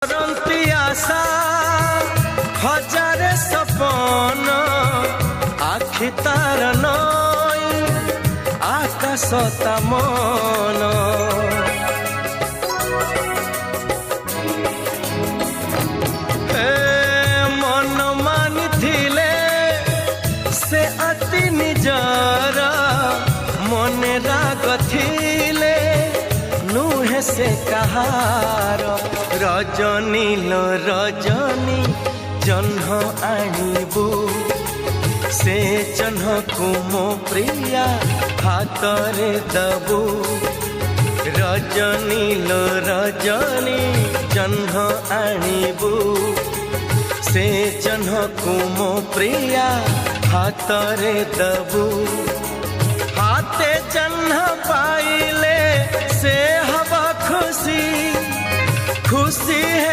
କରନ୍ତି ଆଶା ହଜାରେ ସପନ ଆଖି ତାର ନଈ ଆକାଶ ତା ମନ ମନ ମାନିଥିଲେ ସେ ଅତି ନିଜର ମନେ ରାଗ ଥିଲେ नुहे से कहार रजनी लो रजनी जह्न आणबू से जह्न को मो प्रिया हाथ रे दबू रजनी लो रजनी जह्न आणबू से जह्न को मो प्रिया हाथ रे दबू हाथे जह्न पाइले से हवा खुशी खुशी है।